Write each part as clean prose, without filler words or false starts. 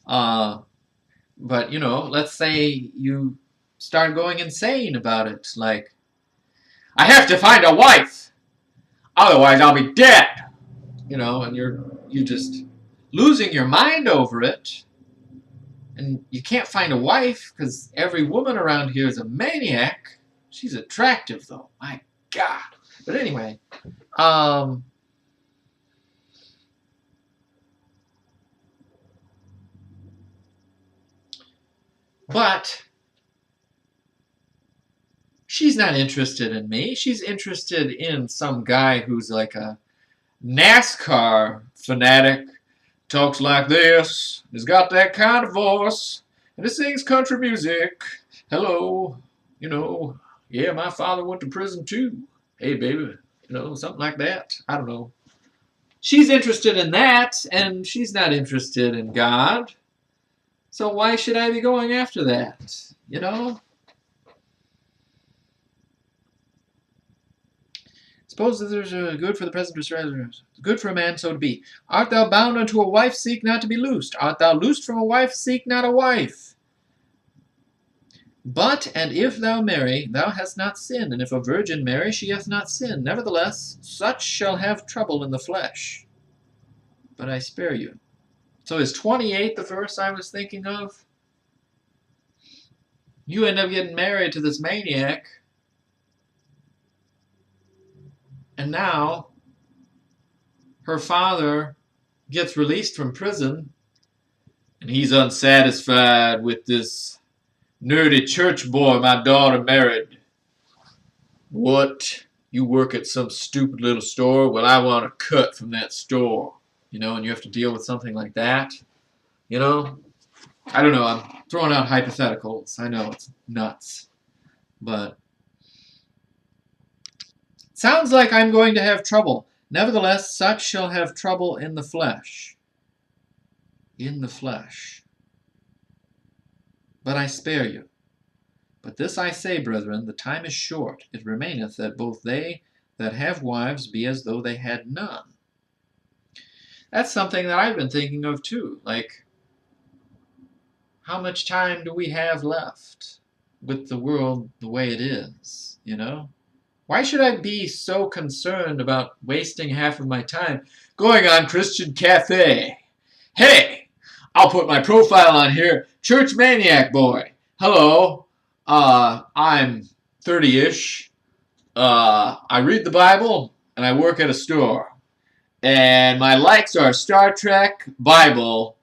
Uh, but, you know, let's say you start going insane about it. Like, I have to find a wife, otherwise I'll be dead. You know, and you just losing your mind over it. And you can't find a wife because every woman around here is a maniac. She's attractive though. My God. But anyway, um, but she's not interested in me. She's interested in some guy who's like a NASCAR fanatic, talks like this, has got that kind of voice, and he sings country music. Hello, you know, yeah, my father went to prison too. Hey, baby, you know, something like that. I don't know. She's interested in that, and she's not interested in God. So why should I be going after that? You know? Suppose that there's a good for the present, good for a man, so to be. Art thou bound unto a wife, seek not to be loosed. Art thou loosed from a wife, seek not a wife. But, and if thou marry, thou hast not sinned, and if a virgin marry, she hath not sinned. Nevertheless, such shall have trouble in the flesh. But I spare you. So is 28 the verse I was thinking of? You end up getting married to this maniac, and now her father gets released from prison, and he's unsatisfied with this nerdy church boy my daughter married. What? You work at some stupid little store? Well, I want a cut from that store. You know, and you have to deal with something like that. You know? I don't know. I'm throwing out hypotheticals. I know it's nuts. But sounds like I'm going to have trouble. Nevertheless, such shall have trouble in the flesh. In the flesh. But I spare you. But this I say, brethren, the time is short. It remaineth that both they that have wives be as though they had none. That's something that I've been thinking of too. Like, how much time do we have left with the world the way it is, you know? Why should I be so concerned about wasting half of my time going on Christian Cafe? Hey, I'll put my profile on here, Church Maniac Boy. Hello, I'm 30-ish. I read the Bible and I work at a store. And my likes are Star Trek, Bible,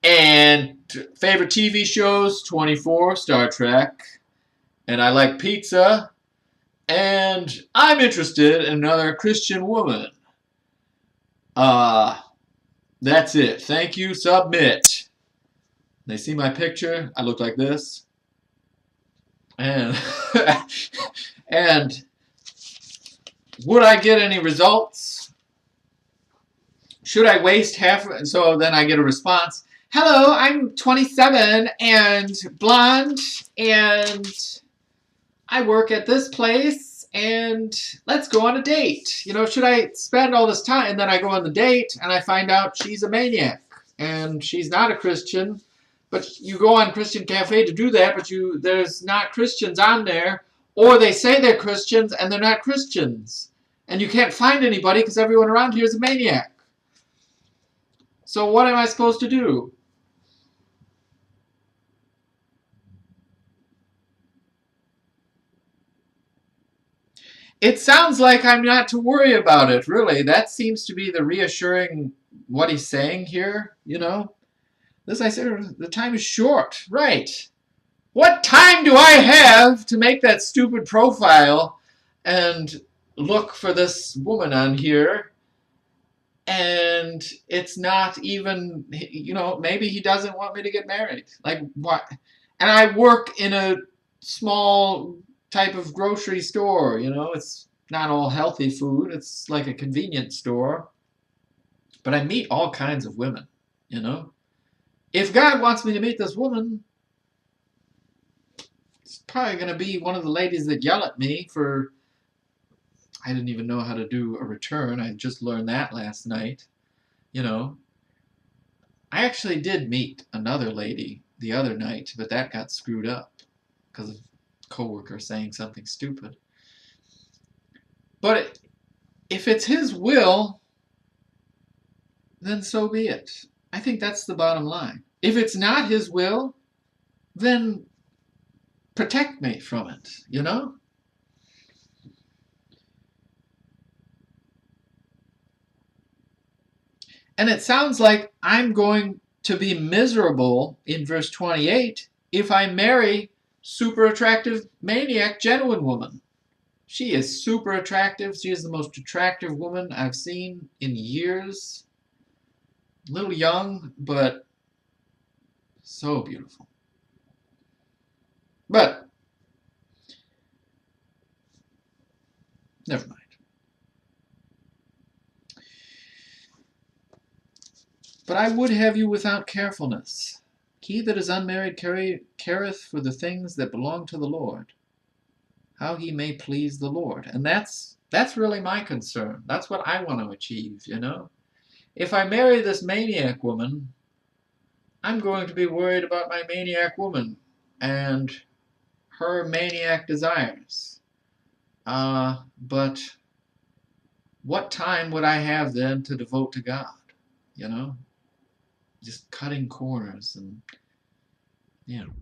and favorite TV shows, 24, Star Trek. And I like pizza. And I'm interested in another Christian woman. Uh, that's it. Thank you. Submit. They see my picture. I look like this. And and would I get any results? Should I waste half? So then I get a response. Hello, I'm 27 and blonde, and I work at this place, and let's go on a date. You know, should I spend all this time? And then I go on the date, and I find out she's a maniac, and she's not a Christian. But you go on Christian Cafe to do that, but there's not Christians on there, or they say they're Christians, and they're not Christians. And you can't find anybody because everyone around here is a maniac. So what am I supposed to do? It sounds like I'm not to worry about it, really. That seems to be the reassuring what he's saying here, you know? This I said, the time is short. Right. What time do I have to make that stupid profile and look for this woman on here? And it's not even, you know, maybe he doesn't want me to get married. Like, what? And I work in a small type of grocery store, you know, it's not all healthy food, it's like a convenience store. But I meet all kinds of women, you know. If God wants me to meet this woman, it's probably going to be one of the ladies that yell at me for, I didn't even know how to do a return. I just learned that last night, you know. I actually did meet another lady the other night, but that got screwed up because of a coworker saying something stupid. But if it's his will, then so be it. I think that's the bottom line. If it's not his will, then protect me from it, you know? And it sounds like I'm going to be miserable in verse 28 if I marry super attractive maniac genuine woman. She is super attractive. She is the most attractive woman I've seen in years. A little young, but so beautiful. But never mind. But I would have you without carefulness. He that is unmarried careth for the things that belong to the Lord, how he may please the Lord. And that's really my concern. That's what I want to achieve, you know? If I marry this maniac woman, I'm going to be worried about my maniac woman and her maniac desires. But what time would I have then to devote to God? You know? Just cutting corners and, you know.